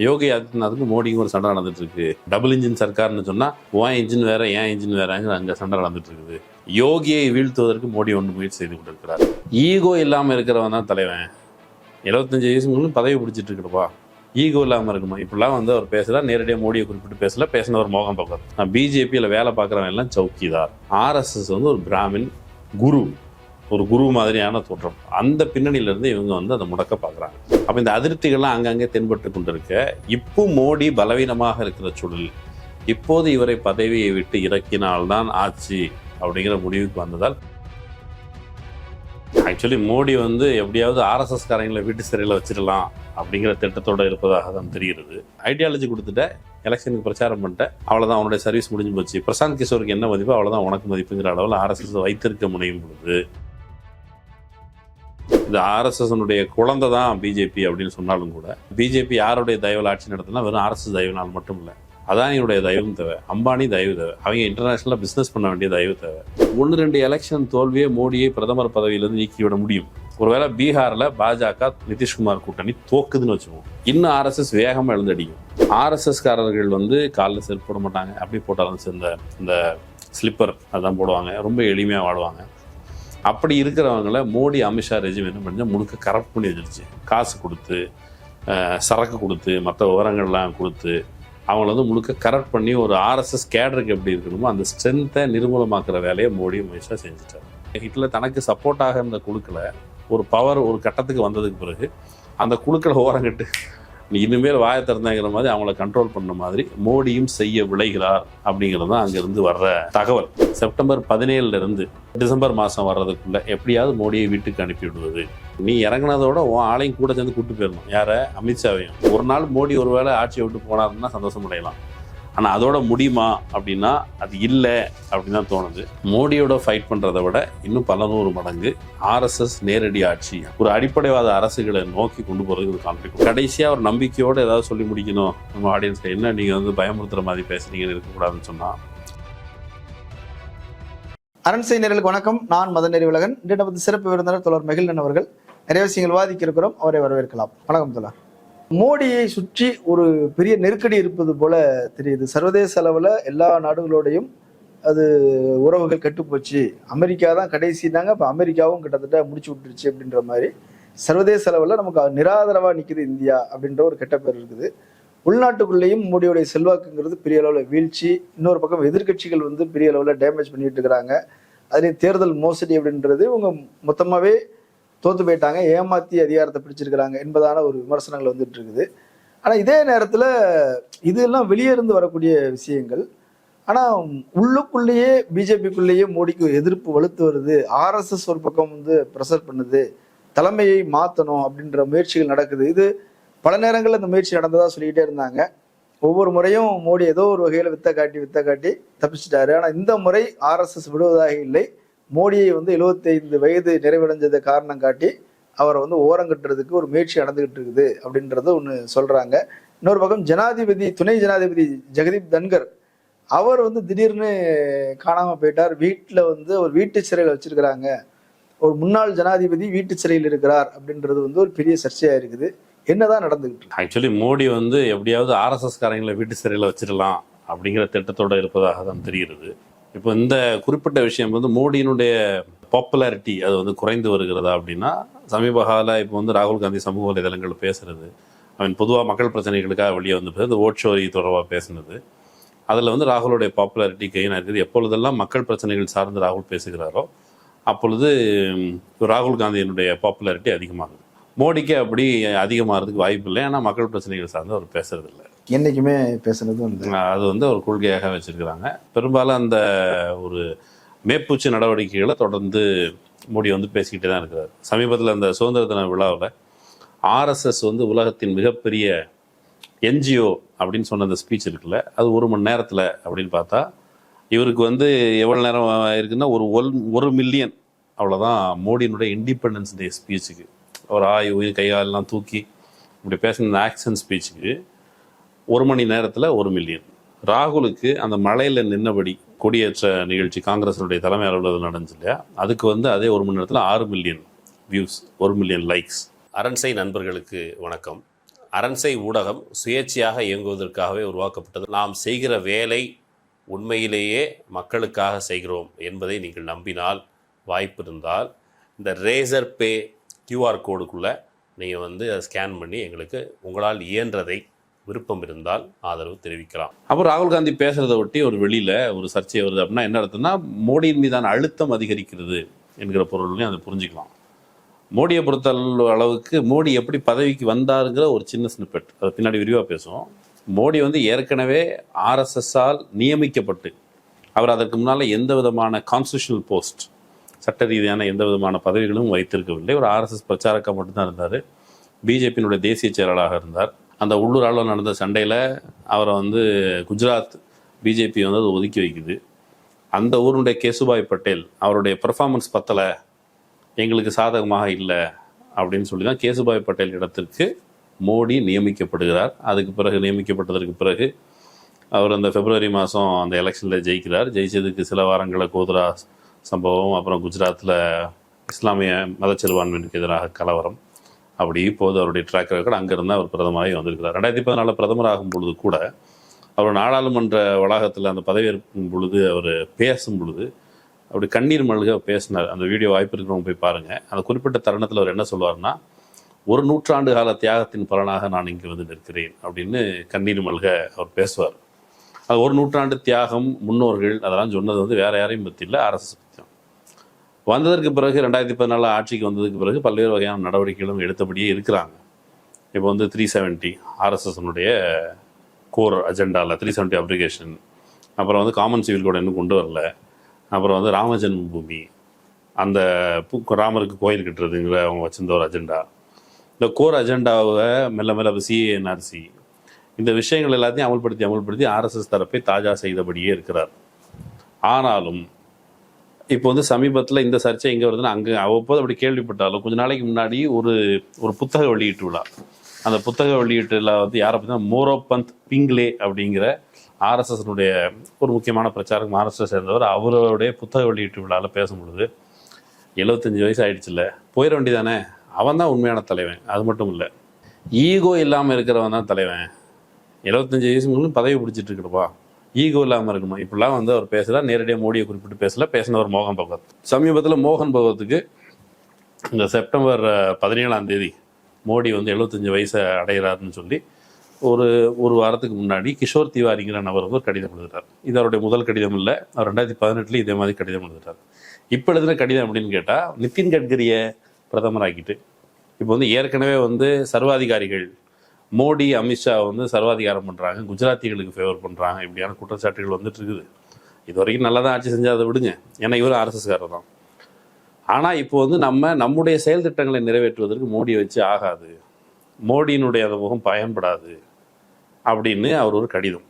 யோகி ஆதித்யநாத்துக்கு மோடிக்கும் ஒரு சண்டை நடந்துட்டு இருக்கு. டபுள் இன்ஜின் சர்க்கார்னு சொன்னா உன் இன்ஜின் வேற ஏன் இன்ஜின் வேறங்க அங்க சண்டை நடந்துட்டு இருக்குது. யோகியை வீழ்த்துவதற்கு மோடி ஒன்று முயற்சி செய்து கொண்டிருக்கிறார். ஈகோ இல்லாம இருக்கிறவன் தான் தலைவன். 75 வயசுங்களும் பதவி பிடிச்சிட்டு இருக்கிறப்பா, ஈகோ இல்லாமல் இருக்குமா? இப்படிலாம் வந்து அவர் பேசலாம். நேரடியாக மோடியை குறிப்பிட்டு பேசல, பேசினவர் மோகன் பகவத். நான் பிஜேபியில் வேலை பார்க்குறவன் எல்லாம் சௌக்கிதார். ஆர்எஸ்எஸ் வந்து ஒரு பிராமின் குரு, ஒரு குரு மாதிரியான தோற்றம். அந்த பின்னணியிலிருந்து இவங்க வந்து அதை முடக்க பார்க்குறாங்க. அப்போ இந்த அதிருப்திகள்லாம் அங்கங்கே தென்பட்டு கொண்டிருக்க, இப்போ மோடி பலவீனமாக இருக்கிற சூழல், இப்போது இவரை பதவியை விட்டு இறக்கினால்தான் ஆட்சி அப்படிங்கிற முடிவுக்கு வந்ததால், ஆக்சுவலி மோடி வந்து எப்படியாவது ஆர்எஸ்எஸ் காரங்களை வீட்டு சிறையில் வச்சிடலாம் அப்படிங்கிற திட்டத்தோடு இருப்பதாக தான் தெரிகிறது. ஐடியாலஜி கொடுத்துட்ட, எலெக்ஷனுக்கு பிரச்சாரம் பண்ணிட்டேன், அவ்வளோதான், அவனுடைய சர்வீஸ் முடிஞ்சு போச்சு, பிரசாந்த் கிஷோருக்கு என்ன மதிப்பு அவ்வளோதான் உனக்கு மதிப்புங்கிற அளவில் ஆர்எஸ்எஸ் வைத்திருக்க முனையும் பொழுது, இது ஆர்எஸ்எஸ்னுடைய குழந்தை தான் பிஜேபி அப்படின்னு சொன்னாலும் கூட, பிஜேபி யாருடைய தயவில் ஆட்சி நடத்தினா வெறும் ஆர்எஸ்எஸ் தயவுனால் மட்டும் இல்லை, அதானியுடைய தயவும் தேவை, அம்பானி தயவு தேவை, அவங்க இன்டர்நேஷனலாக பிஸ்னஸ் பண்ண வேண்டிய தயவு தேவை. 1-2 எலெக்ஷன் தோல்வியே மோடியை பிரதமர் பதவியிலிருந்து நீக்கிவிட முடியும். ஒருவேளை பீகாரில் பாஜக நிதிஷ்குமார் கூட்டணி தோக்குதுன்னு வச்சுக்கோம், இன்னும் ஆர்எஸ்எஸ் வேகமாக எழுந்தடிக்கும். ஆர்எஸ்எஸ்காரர்கள் வந்து காலில் செருப்பு போட மாட்டாங்க, அப்படி போட்டாலும் இந்த ஸ்லிப்பர் அதான் போடுவாங்க, ரொம்ப எளிமையாக வாடுவாங்க. அப்படி இருக்கிறவங்கள மோடி அமித்ஷா ரெஜிம் என்ன பண்ணால் முழுக்க கரப்ட் பண்ணி வச்சிருச்சு. காசு கொடுத்து, சரக்கு கொடுத்து, மற்ற விவரங்கள்லாம் கொடுத்து அவங்கள வந்து முழுக்க கரெக்ட் பண்ணி ஒரு ஆர்எஸ்எஸ் கேடருக்கு எப்படி இருக்கணுமோ அந்த ஸ்ட்ரென்த்தை நிர்மூலமாக்குற வேலையை மோடி அமித்ஷா செஞ்சுட்டார். ஹிட்லர் தனக்கு சப்போர்ட்டாக இருந்த குழுக்களை ஒரு பவர் ஒரு கட்டத்துக்கு வந்ததுக்கு பிறகு அந்த குழுக்களை ஓரங்கட்டு நீ இனிமேல் வாயை திறந்தாங்கிற மாதிரி அவங்கள கண்ட்ரோல் பண்ண மாதிரி மோடியும் செய்ய விளைகிறார் அப்படிங்கிறது தான் அங்கேருந்து வர்ற தகவல். செப்டம்பர் 17 டிசம்பர் மாதம் வர்றதுக்குள்ள எப்படியாவது மோடியை வீட்டுக்கு அனுப்பி விடுவது. நீ இறங்கினதோட உன் ஆளையும் கூட சேர்ந்து கூப்பிட்டு போயிடணும், யாரை? அமித்ஷாவையும். ஒரு நாள் மோடி ஒரு வேளை ஆட்சியை விட்டு போனாருன்னா சந்தோஷம் அடையலாம். ஆனால் அதோட முடியுமா அப்படின்னா அது இல்லை அப்படின்னு தான் தோணுது. மோடியோட ஃபைட் பண்ணுறதை விட இன்னும் பல 100 மடங்கு ஆர்எஸ்எஸ் நேரடி ஆட்சி, ஒரு அடிப்படைவாத அரசுகளை நோக்கி கொண்டு போகிறதுக்கு ஒரு கான்ஃப்ளிக்ட். கடைசியாக ஒரு நம்பிக்கையோடு ஏதாவது சொல்லி முடிக்கணும் நம்ம ஆடியன்ஸ்க்கு. என்ன நீங்கள் வந்து பயமுறுத்துகிற மாதிரி பேசுறீங்கன்னு இருக்கக்கூடாதுன்னு சொன்னால். அரண்சை நேயர்களுக்கு வணக்கம். நான் மதன் நெறிவுலகன். இன்று நமது சிறப்பு விருந்தினர் தோழர் மகிழ்நன் அவர்கள். நிறைய விஷயங்கள் விவாதிக்க இருக்கிறோம், அவரை வரவேற்கலாம். வணக்கம் தோழர். மோடியை சுற்றி ஒரு பெரிய நெருக்கடி இருப்பது போல தெரியுது. சர்வதேச அளவில் எல்லா நாடுகளோடையும் அது உறவுகள் கட்டுப்போச்சு. அமெரிக்கா தான் கடைசினாங்க, இப்போ அமெரிக்காவும் கிட்டத்தட்ட முடிச்சு விட்டுருச்சு அப்படின்ற மாதிரி சர்வதேச அளவில் நமக்கு நிராதரவாக நிற்குது இந்தியா அப்படின்ற ஒரு கெட்ட பேர் இருக்குது. உள்நாட்டுக்குள்ளேயும் மோடியோடைய செல்வாக்குங்கிறது பெரிய அளவில் வீழ்ச்சி. இன்னொரு பக்கம் எதிர்கட்சிகள் வந்து பெரிய அளவில் டேமேஜ் பண்ணிட்டு இருக்கிறாங்க. அதுலேயும் தேர்தல் மோசடி அப்படின்றது இவங்க மொத்தமாகவே தோத்து போயிட்டாங்க, ஏமாற்றி அதிகாரத்தை பிடிச்சிருக்கிறாங்க என்பதான ஒரு விமர்சனங்கள் வந்துட்டு இருக்குது. ஆனால் இதே நேரத்தில் இதெல்லாம் வெளியே இருந்து வரக்கூடிய விஷயங்கள். ஆனால் உள்ளுக்குள்ளேயே பிஜேபிக்குள்ளேயே மோடிக்கு எதிர்ப்பு வலுத்து வருது. ஆர்எஸ்எஸ் ஒரு பக்கம் வந்து ப்ரெஷர் பண்ணுது, தலைமையை மாற்றணும் அப்படின்ற முயற்சிகள் நடக்குது. இது பல நேரங்களில் இந்த முயற்சி நடந்ததாக சொல்லிக்கிட்டே இருந்தாங்க. ஒவ்வொரு முறையும் மோடி ஏதோ ஒரு வகையில் வித்த காட்டி தப்பிச்சிட்டாரு. ஆனால் இந்த முறை ஆர்எஸ்எஸ் விடுவதாக இல்லை. மோடியை வந்து 75 வயது நிறைவடைஞ்சதை காரணம் காட்டி அவரை வந்து ஓரங்கட்டுறதுக்கு ஒரு முயற்சி நடந்துகிட்டு இருக்குது அப்படின்றத ஒன்று சொல்றாங்க. இன்னொரு பக்கம் துணை ஜனாதிபதி ஜெகதீப் தன்கர் அவர் வந்து திடீர்னு காணாம போயிட்டார். வீட்டில் வந்து ஒரு வீட்டு சிறையில் வச்சிருக்கிறாங்க. ஒரு முன்னாள் ஜனாதிபதி வீட்டு சிறையில் இருக்கிறார் அப்படின்றது வந்து ஒரு பெரிய சர்ச்சையா இருக்குது. என்னதான் நடந்துகிட்டு? ஆக்சுவலி மோடி வந்து எப்படியாவது ஆர்எஸ்எஸ் காரங்களை வீட்டு சிறையில் வச்சிடலாம் அப்படிங்கிற திட்டத்தோடு இருப்பதாக தான் தெரிகிறது. இப்போ இந்த குறிப்பிட்ட விஷயம் வந்து மோடியினுடைய பாப்புலாரிட்டி அது வந்து குறைந்து வருகிறதா அப்படின்னா, சமீப கால இப்போ வந்து ராகுல் காந்தி சமூக வலைதளங்கள் பேசுறது, அவன் பொதுவாக மக்கள் பிரச்சனைகளுக்காக வெளியே வந்து இந்த ஓட் ஷோரி தொடர்பாக பேசுனது, அதில் வந்து ராகுலுடைய பாப்புலாரிட்டி கெயின் இருக்குது. எப்பொழுதெல்லாம் மக்கள் பிரச்சனைகள் சார்ந்து ராகுல் பேசுகிறாரோ அப்பொழுது ராகுல் காந்தியினுடைய பாப்புலாரிட்டி அதிகமாகுது. மோடிக்கு அப்படி அதிகமாகிறதுக்கு வாய்ப்பு இல்லை. ஏன்னா மக்கள் பிரச்சனைகள் சார்ந்து அவர் பேசுறது இல்லை, என்னைக்குமே பேசுனது அது வந்து ஒரு கொள்கையாக வச்சிருக்கிறாங்க. பெரும்பாலும் அந்த ஒரு மேற்பூச்சி நடவடிக்கைகளை தொடர்ந்து மோடி வந்து பேசிக்கிட்டே தான் இருக்கிறார். சமீபத்தில் அந்த சுதந்திர தின விழாவில் ஆர்எஸ்எஸ் வந்து உலகத்தின் மிகப்பெரிய என்ஜிஓ அப்படின்னு சொன்ன அந்த ஸ்பீச் இருக்குல்ல, அது 1 மணி நேரத்தில் அப்படின்னு பார்த்தா இவருக்கு வந்து எவ்வளோ நேரம் இருக்குன்னா ஒரு மில்லியன் அவ்வளோதான் மோடியினுடைய இண்டிபெண்டன்ஸ் டே ஸ்பீச்சுக்கு. ஒரு உயிர் கைகாலெலாம் தூக்கி இப்படி பேசின ஆக்ஷன் ஸ்பீச்சுக்கு 1 மணி நேரத்தில் 1 மில்லியன். ராகுலுக்கு அந்த மலையில் நின்னபடி கொடியேற்ற நிகழ்ச்சி காங்கிரஸினுடைய தலைமை அலுவலகம் நடந்துச்சு இல்லையா, அதுக்கு வந்து அதே 1 மணி நேரத்தில் 6 மில்லியன் வியூஸ், 1 மில்லியன் லைக்ஸ். அரண்சை நண்பர்களுக்கு வணக்கம். அரண்சை ஊடகம் சுயேட்சையாக இயங்குவதற்காகவே உருவாக்கப்பட்டது. நாம் செய்கிற வேலை உண்மையிலேயே மக்களுக்காக செய்கிறோம் என்பதை நீங்கள் நம்பினால், வாய்ப்பு இருந்தால் இந்த ரேசர் பே கியூஆர் கோடுக்குள்ளே நீங்கள் அதை ஸ்கேன் பண்ணி எங்களுக்கு உங்களால் இயன்றதை விருப்பம் இருந்தால் ஆதரவு தெரிவிக்கலாம். அப்புறம் ராகுல் காந்தி பேசுறதை ஒட்டி ஒரு வெளியில் ஒரு சர்ச்சை வருது அப்படின்னா என்ன அர்த்தம்னா, மோடியின் மீதான அழுத்தம் அதிகரிக்கிறது என்கிற பொருளையும் அதை புரிஞ்சுக்கலாம். மோடியை பொறுத்த அளவுக்கு மோடி எப்படி பதவிக்கு வந்தாருங்கிற ஒரு சின்ன ஸ்னிப்பெட், அதை பின்னாடி விரிவாக பேசுவோம். மோடி ஏற்கனவே ஆர்எஸ்எஸ்ஸால் நியமிக்கப்பட்டு, அவர் அதற்கு முன்னால் எந்த விதமான கான்ஸ்டியூஷனல் போஸ்ட், சட்ட ரீதியான எந்த விதமான பதவிகளும் வைத்திருக்கவில்லை. ஒரு ஆர்எஸ்எஸ் பிரச்சாரக்காக மட்டும்தான் இருந்தார். பிஜேபியினுடைய தேசிய செயலாளராக இருந்தார். அந்த உள்ளூர் அளவில் நடந்த சண்டையில் அவரை குஜராத் பிஜேபி அதை ஒதுக்கி வைக்குது. அந்த ஊருடைய கேசுபாய் பட்டேல் அவருடைய பெர்ஃபார்மன்ஸ் பத்தலை, எங்களுக்கு சாதகமாக இல்லை அப்படின்னு சொல்லி தான் கேசுபாய் பட்டேல் இடத்திற்கு மோடி நியமிக்கப்படுகிறார். அதுக்கு பிறகு நியமிக்கப்பட்டதற்கு பிறகு அவர் அந்த பிப்ரவரி மாதம் அந்த எலெக்ஷனில் ஜெயிக்கிறார். ஜெயிச்சதுக்கு சில வாரங்களில் கோத்ரா சம்பவம், அப்புறம் குஜராத்தில் இஸ்லாமிய மதச்சிறுபான்மையினருக்கு எதிராக கலவரம், அப்படி இப்போது அவருடைய ட்ராக் ரெக்கார்டு. அங்கேருந்து அவர் பிரதமராகி வந்திருக்கிறார். 2014 பிரதமர் ஆகும் பொழுது கூட அவர் நாடாளுமன்ற வளாகத்தில் அந்த பதவியேற்கும் பொழுது அவர் பேசும் பொழுது அப்படி கண்ணீர் மல்க பேசினார். அந்த வீடியோ வாய்ப்பு இருக்கிறவங்க போய் பாருங்கள். அந்த குறிப்பிட்ட தருணத்தில் அவர் என்ன சொல்வார்னா, 1 நூற்றாண்டு கால தியாகத்தின் பலனாக நான் இங்கே நிற்கிறேன் அப்படின்னு கண்ணீர் மல்க அவர் பேசுவார். அது 1 நூற்றாண்டு தியாகம், முன்னோர்கள், அதெல்லாம் சொன்னது வேறு யாரையும் பற்றி இல்லை, ஆர்எஸ்எஸ் பற்றி தான். வந்ததற்கு பிறகு 2014 ஆட்சிக்கு வந்ததுக்கு பிறகு பல்வேறு வகையான நடவடிக்கைகளும் எடுத்தபடியே இருக்கிறாங்க. இப்போ 370 ஆர்எஸ்எஸ்னுடைய கோர் அஜெண்டாவில் 370 அப்ளிகேஷன், அப்புறம் காமன் சிவில் கோட் இன்னும் கொண்டு வரல, அப்புறம் ராம ஜென்மபூமி, அந்த ராமருக்கு கோயில் கட்டுறதுங்கிற அவங்க வச்சிருந்த ஒரு அஜெண்டா. இந்த கோர் அஜெண்டாவை மெல்ல மெல்ல சிஏஎன்ஆர்சி, இந்த விஷயங்கள் எல்லாத்தையும் அமல்படுத்தி ஆர்எஸ்எஸ் தரப்பை தாஜா செய்தபடியே இருக்கிறார். ஆனாலும் இப்போ சமீபத்தில் இந்த சர்ச்சை எங்கே வருதுன்னா, அங்கே அவ்வப்போது அப்படி கேள்விப்பட்டாலும் கொஞ்ச நாளைக்கு முன்னாடி ஒரு புத்தக வெளியீட்டு விழா, அந்த புத்தக வெளியீட்டில் யாரை பற்றினா மோரோபந்த் பிங்லே அப்படிங்கிற ஆர்எஸ்எஸ்னுடைய ஒரு முக்கியமான பிரச்சாரம், மகாராஷ்டிரா சேர்ந்தவர், அவருடைய புத்தக வெளியீட்டு விழாவில் பேசும் பொழுது 75 வயசு ஆயிடுச்சுல்ல, போயிட வேண்டியதானே, அவன் தான் உண்மையான தலைவன், அது மட்டும் இல்லை ஈகோ இல்லாமல் இருக்கிறவன் தான் தலைவன், 75 வயசுங்களும் பதவி பிடிச்சிட்டு இருக்கணுப்பா, ஈகோ இல்லாமல் இருக்கணும், இப்படிலாம் அவர் பேசலாம். நேரடியாக மோடியை குறிப்பிட்டு பேசினவர் மோகன் பகவத். சமீபத்தில் மோகன் பகவத்துக்கு இந்த செப்டம்பர் 17ஆம் தேதி மோடி 75 வயசை அடைகிறாருன்னு சொல்லி ஒரு வாரத்துக்கு முன்னாடி கிஷோர் திவாரிங்கிற நபர் ஒரு கடிதம் எழுதுகிறார். இது அவருடைய முதல் கடிதம் இல்லை, அவர் 2018 இதே மாதிரி கடிதம் எழுதுகிறார். இப்போ எழுதுகிற கடிதம் அப்படின்னு கேட்டால், நிதின் கட்கரியை பிரதமராக்கிட்டு இப்போ ஏற்கனவே சர்வாதிகாரிகள் மோடி அமித்ஷா சர்வாதிகாரம் பண்ணுறாங்க, குஜராத்திகளுக்கு ஃபேவர் பண்ணுறாங்க, இப்படியான குற்றச்சாட்டுகள் வந்துட்டு இருக்குது. இது வரைக்கும் நல்லா தான் ஆட்சி செஞ்சால் அதை விடுங்க, ஏன்னா இவர் ஆர்எஸ்எஸ்காரர் தான். ஆனால் இப்போ நம்முடைய செயல் திட்டங்களை நிறைவேற்றுவதற்கு மோடியை வச்சு ஆகாது, மோடியினுடைய அந்த முகம் பயன்படாது அப்படின்னு அவர் ஒரு கடிதம்.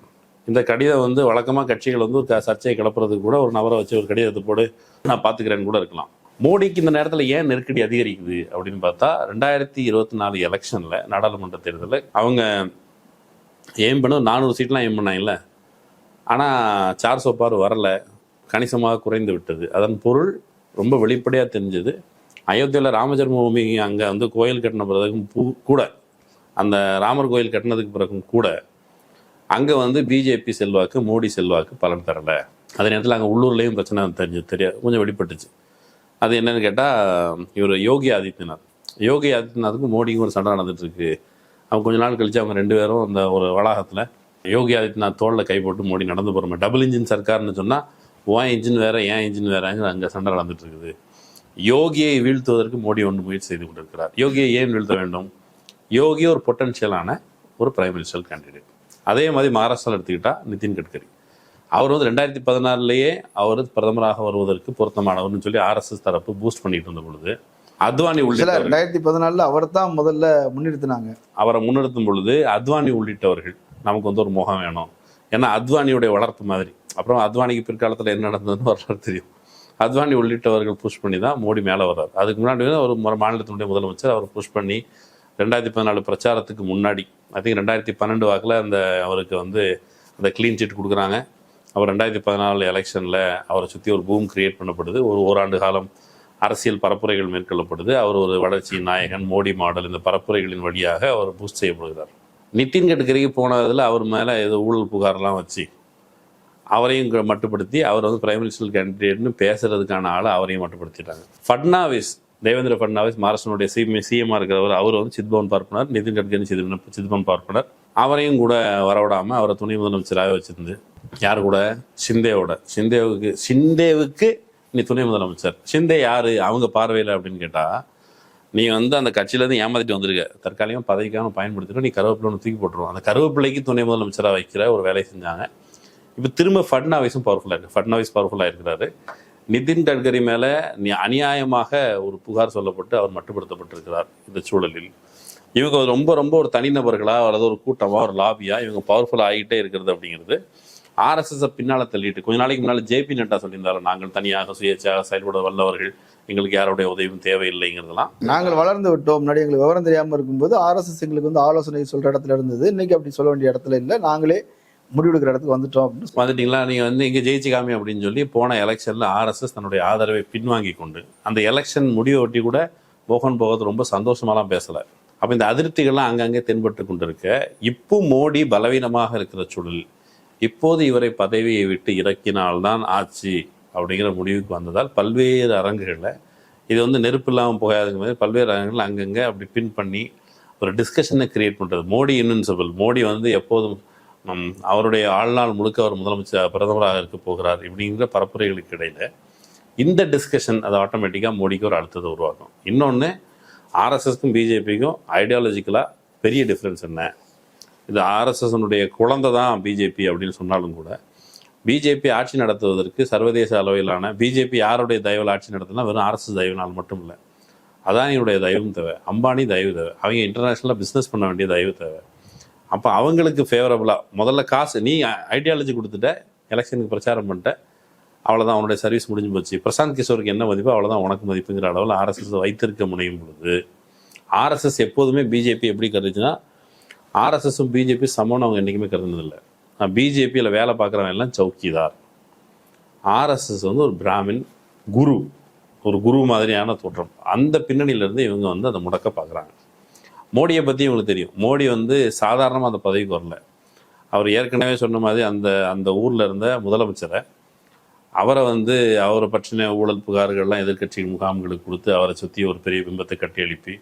இந்த கடிதம் வழக்கமாக கட்சிகள் ஒரு சர்ச்சையை கிளப்புறதுக்கு கூட ஒரு நபரை வச்சு ஒரு கடிதத்தை போடு நான் பார்த்துக்கிறேன்னு கூட இருக்கலாம். மோடிக்கு இந்த நேரத்தில் ஏன் நெருக்கடி அதிகரிக்குது அப்படின்னு பார்த்தா, 2024 எலெக்ஷனில் நாடாளுமன்ற தேர்தலில் அவங்க எய்ம் பண்ண 400 சீட்லாம் எய்ம் பண்ணாங்கல்ல, ஆனால் 400 பார் வரலை, கணிசமாக குறைந்து விட்டது. அதன் பொருள் ரொம்ப வெளிப்படையாக தெரிஞ்சது. அயோத்தியில் ராம ஜென்மபூமி அங்கே கோயில் கட்டின பிறகும் கூட, அந்த ராமர் கோயில் கட்டினதுக்கு பிறகும் கூட அங்கே பிஜேபி செல்வாக்கு, மோடி செல்வாக்கு பலன் தரலை. அதே நேரத்தில் அங்கே உள்ளூர்லேயும் பிரச்சனை தெரியாது, கொஞ்சம் வெளிப்பட்டுச்சு. அது என்னன்னு கேட்டால், இவர் யோகி ஆதித்யநாத்துக்கும் மோடிக்கும் ஒரு சண்டை நடந்துட்டுருக்கு. அவங்க கொஞ்ச நாள் கழித்து அவங்க 2 பேரும் அந்த ஒரு வளாகத்தில் யோகி ஆதித்யநாத் தோளில் கை போட்டு மோடி நடந்து போகிறோமே, டபுள் இன்ஜின் சர்க்கார்னு சொன்னால் உன் இன்ஜின் வேறு ஏன் இன்ஜின் வேறாங்க, அங்கே சண்டை நடந்துட்டு இருக்குது. யோகியை வீழ்த்துவதற்கு மோடி முயற்சி செய்து கொண்டிருக்கிறார். யோகியை ஏன் வீழ்த்த வேண்டும்? யோகி ஒரு பொட்டன்ஷியலான ஒரு பிரைம் மினிஸ்டர் கேண்டிடேட். அதே மாதிரி மகாராஷ்டிராவில் எடுத்துக்கிட்டால் நிதின் கட்கரி, அவர் 2014 அவர் பிரதமராக வருவதற்கு பொருத்தமானவர்னு சொல்லி ஆர்எஸ்எஸ் தரப்பு பூஸ்ட் பண்ணிட்டு இருந்த பொழுது, அத்வானி உள்ளிட்ட 2014 அவர் தான் முதல்ல முன்னிறுத்தினாங்க. அவரை முன்னிறுத்தும் பொழுது அத்வானி உள்ளிட்டவர்கள் நமக்கு ஒரு முகம் வேணும், ஏன்னா அத்வானியுடைய வளர்ப்பு மாதிரி. அப்புறம் அத்வானிக்கு பிற்காலத்தில் என்ன நடந்ததுன்னு வரலாறு தெரியும். அத்வானி உள்ளிட்டவர்கள் புஷ் பண்ணி தான் மோடி மேலே வர்றார். அதுக்கு முன்னாடி ஒரு மாநிலத்தினுடைய முதலமைச்சர் அவர் புஷ் பண்ணி 2014 பிரச்சாரத்துக்கு முன்னாடி, ஐ திங்க் 2012 வாக்கில் அவருக்கு அந்த க்ளீன் சீட் கொடுக்குறாங்க. அவர் 2014 எலெக்ஷனில் அவரை சுற்றி ஒரு பூம் கிரியேட் பண்ணப்படுது. ஒரு ஓராண்டு காலம் அரசியல் பரப்புரைகள் மேற்கொள்ளப்படுது. அவர் ஒரு வளர்ச்சியின் நாயகன், மோடி மாடல், இந்த பரப்புரைகளின் வழியாக அவர் பூஸ்ட் செய்யப்படுகிறார். நிதின் கட்கரிக்கு போனதில் அவர் மேலே ஏதோ ஊழல் புகார்லாம் வச்சு அவரையும் மட்டுப்படுத்தி அவர் வந்து பிரைம் மினிஸ்டர் கேண்டிடேட்னு பேசுறதுக்கான ஆளை அவரையும் மட்டுப்படுத்திட்டாங்க. ஃபட்னாவிஸ், தேவேந்திர ஃபட்னாவிஸ் மகாராஷ்டிரனுடைய சிஎம்மாக இருக்கிறவர், அவர் வந்து சித்பவன் பார்ப்பனர், நிதின் கட்கரி சித்பவன் பார்ப்பனர், அவரையும் கூட வரவிடாமல் அவரை துணை முதலமைச்சராக வச்சிருந்து யார் கூட ஷிண்டேவுக்கு நீ துணை முதலமைச்சர். ஷிண்டே யாரு அவங்க பார்வையில் அப்படின்னு கேட்டால், நீ வந்து அந்த கட்சியிலேருந்து ஏமாத்திட்டு வந்திருக்க, தற்காலிகம் பதவிக்காக பயன்படுத்திட்டு நீ கருவேப்பிலை ஒன்று தூக்கி போட்டுருவோம். அந்த கருவேப்பிலைக்கு துணை முதலமைச்சராக வைக்கிற ஒரு வேலையை செஞ்சாங்க. இப்போ திரும்ப ஃபட்னாவிஸும் பவர்ஃபுல்லாக இருக்குது. ஃபட்னாவிஸ் பவர்ஃபுல்லாக இருக்கிறாரு. நிதின் கட்கரி மேலே அநியாயமாக ஒரு புகார் சொல்லப்பட்டு அவர் மட்டுப்படுத்தப்பட்டிருக்கிறார். இந்த சூழலில் இவங்க ரொம்ப ரொம்ப ஒரு தனிநபர்களாக அல்லது ஒரு கூட்டமாக ஒரு லாபியாக இவங்க பவர்ஃபுல்லாக ஆகிட்டே இருக்கிறது அப்படிங்கிறது ஆர்எஸ்எஸை பின்னால் தள்ளிட்டு, கொஞ்ச நாளைக்கு முன்னால் ஜேபி நட்டா சொல்லியிருந்தாலும் நாங்கள் தனியாக சுயேட்சையாக செயல்பட வல்லவர்கள், எங்களுக்கு யாருடைய உதவியும் தேவையில்லைங்கிறதுலாம். நாங்கள் வளர்ந்து விட்டோம், முன்னாடி எங்களுக்கு விவரம் தெரியாமல் இருக்கும்போது ஆர்எஸ்எஸ் எங்களுக்கு வந்து ஆலோசனை சொல்கிற இடத்துல இருந்தது, இன்னைக்கு அப்படி சொல்ல வேண்டிய இடத்துல இல்லை, நாங்களே முடிவெடுக்கிற இடத்துக்கு வந்துட்டோம் அப்படின்னு வந்துட்டீங்களா, நீங்கள் வந்து இங்கே ஜெயிச்சிக்காமி அப்படின்னு சொல்லி போன எலெக்ஷனில் ஆர்எஸ்எஸ் தன்னுடைய ஆதரவை பின்வாங்கி கொண்டு அந்த எலெக்ஷன் முடிவை ஒட்டி கூட மோகன் பகவத் ரொம்ப சந்தோஷமாலாம் பேசலை. அப்போ இந்த அதிருப்திகள்லாம் அங்கங்கே தென்பட்டு கொண்டு இருக்க, இப்போ மோடி பலவீனமாக இருக்கிற சூழல், இப்போது இவரை பதவியை விட்டு இறக்கினால்தான் ஆட்சி அப்படிங்கிற முடிவுக்கு வந்ததால் பல்வேறு அரங்குகளில் இது வந்து நெருப்பு இல்லாமல் போகாதுங்க மாதிரி பல்வேறு அரங்குகள் அங்கங்கே அப்படி பின் பண்ணி ஒரு டிஸ்கஷனை கிரியேட் பண்ணுறது. மோடி இன்வின்சிபிள், மோடி வந்து எப்போதும் அவருடைய ஆழ்நாள் முழுக்க அவர் முதலமைச்சர் பிரதமராக இருக்க போகிறார் இப்படிங்கிற பரப்புரைகளுக்கு இடையில் இந்த டிஸ்கஷன் அது ஆட்டோமேட்டிக்காக மோடிக்கு ஒரு அழுத்தத்தை உருவாக்கும். இன்னொன்று, ஆர்எஸ்எஸ்க்கும் பிஜேபிக்கும் ஐடியாலஜிக்கலாக பெரிய டிஃப்ரென்ஸ் என்ன, இது ஆர்எஸ்எஸ்னுடைய குழந்தை தான் பிஜேபி அப்படின்னு சொன்னாலும் கூட, பிஜேபி ஆட்சி நடத்துவதற்கு சர்வதேச அளவிலான பிஜேபி யாருடைய தயவில் ஆட்சி நடத்தினா வெறும் ஆர்எஸ்எஸ் தயவினால் மட்டும் இல்லை, அதானியுடைய தயவும் தேவை, அம்பானி தயவு தேவை, அவங்க இன்டர்நேஷ்னலாக பிஸ்னஸ் பண்ண வேண்டிய தயவு தேவை. அப்போ அவங்களுக்கு ஃபேவரபுளாக முதல்ல காசு, நீ ஐடியாலஜி கொடுத்துட்ட, எலெக்ஷனுக்கு பிரச்சாரம் பண்ணிட்ட, அவ்வளோதான், அவனுடைய சர்வீஸ் முடிஞ்சு போச்சு. பிரசாந்த் கிஷோருக்கு என்ன மதிப்போ அவ்வளோதான் உனக்கு மதிப்புங்கிற அளவில் ஆர்எஸ்எஸ் வைத்திருக்க முனையும் பொழுது, ஆர்எஸ்எஸ் எப்போதுமே பிஜேபி எப்படி கருதுச்சுன்னா, ஆர்எஸ்எஸும் பிஜேபி சமம்னு அவங்க என்றைக்குமே கருதுனதில்லை. பிஜேபியில் வேலை பார்க்குறவங்க எல்லாம் சௌக்கிதார், ஆர்எஸ்எஸ் வந்து ஒரு பிராமின் குரு, ஒரு குரு மாதிரியான தோற்றம். அந்த பின்னணியிலேருந்து இவங்க வந்து அதை முடக்க பார்க்குறாங்க. மோடியை பற்றி இவங்களுக்கு தெரியும், மோடி வந்து சாதாரணமாக அந்த பதவிக்கு வரல. அவர் ஏற்கனவே சொன்ன மாதிரி அந்த ஊரில் இருந்த முதலமைச்சரை, அவரை வந்து அவரை பற்றின ஊழல் புகார்கள்லாம் எதிர்க்கட்சி முகாம்களுக்கு கொடுத்து அவரை சுற்றி ஒரு பெரிய பிம்பத்தை கட்டி எழுப்பி,